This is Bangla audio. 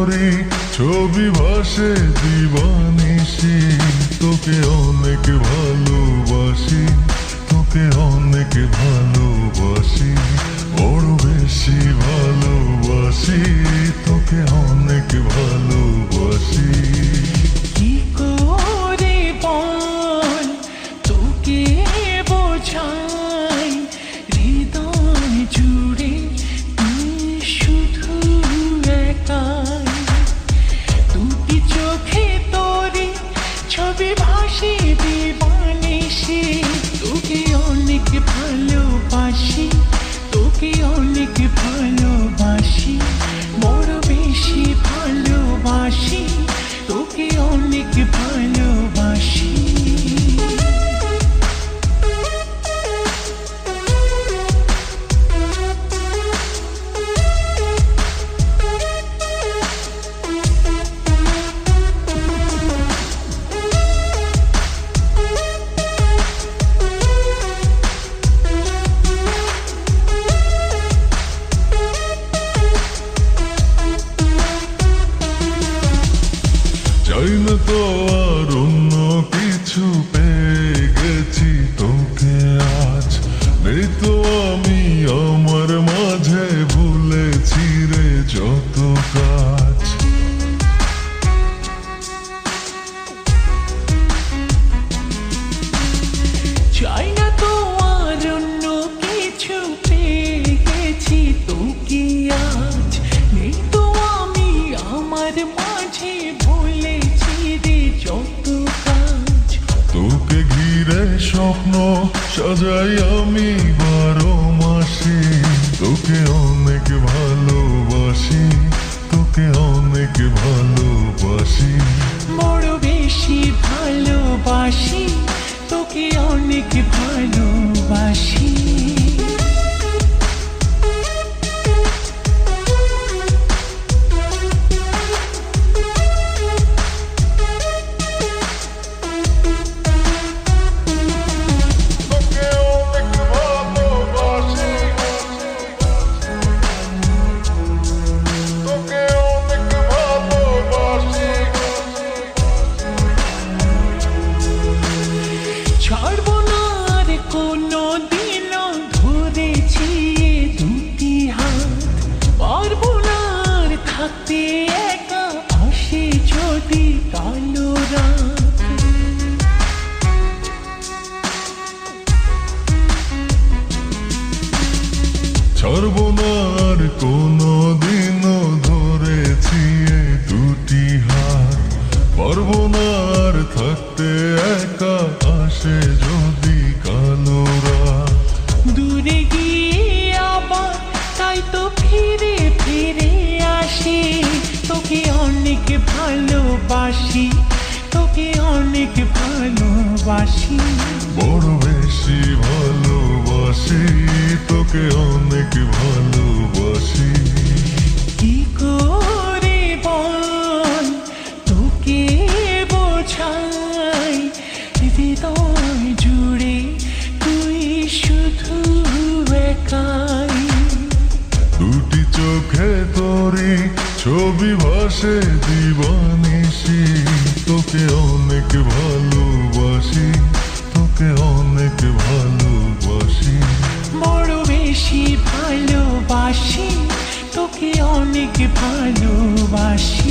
তোরে ছবি ভাসে দিবানিশি, তোকে অনেক ভালোবাসি, তোকে অনেক ভালোবাসি, বড় বেশি ভালোবাসি, তোকে অনেক ভালোবাসি। কি করে বল তোকে বোঝাই, হৃদয় জুড়ে তুই শুধু একাই। দুটি চোখে তোরে ছবি ভাসে দিবানিশি, তোকে অনেক ভালোবাসি, তোকে অনেক ভালোবাসি, বড় বেশি ভালোবাসি, তোকে অনেক ভালোবাসি। চাই না তো আর অন্য কিছু, পেয়ে গেছি তোকে আজ। নেই তো আমি আমার মাঝে, ভুলেছি রে যত কাজ। চাই না তো আর অন্য কিছু, পেয়ে গেছি তোকে আজ। নেই তো আমি আমার মাঝে, ভুলেছি রে যত কাজ। তোকে ঘিরে স্বপ্ন সাজাই আমি 12 মাসে, তোকে অনেক ভালোবাসি, তোকে অনেক ভালোবাসি, বড় বেশি ভালোবাসি, তোকে অনেক ভালোবাসি। তোকে অনেক ভালোবাসি, তোকে অনেক ভালোবাসি। ছাড়বো না আর কোনো দিনও, ধরেছি দুটি হাত। পারবো না আর থাকতে একা, আসে যদি কালো রাত। ছাড়বো না আর কোনো দিনও, ধরেছি এই দুটি হাত। পারবো না আর থাকতে একা, আসে যদি কালো রাত। দূরে গিয়ে আবার তাই তো ফিরে ফিরে আসি, তোকে অনেক ভালোবাসি, তোকে অনেক ভালোবাসি, বড় বেশি ভালোবাসি, তোকে অনেক ভালোবাসি। কি করে বল তোকে বোঝাই, হৃদয় জুড়ে তুই শুধু একাই। দুটি চোখে তোরে ছবি ভাসে দিবানিশি, তোকে অনেক ভালোবাসি, তোকে অনেক ভালোবাসি, বড় বেশি ভালোবাসি, তোকে অনেক ভালোবাসি।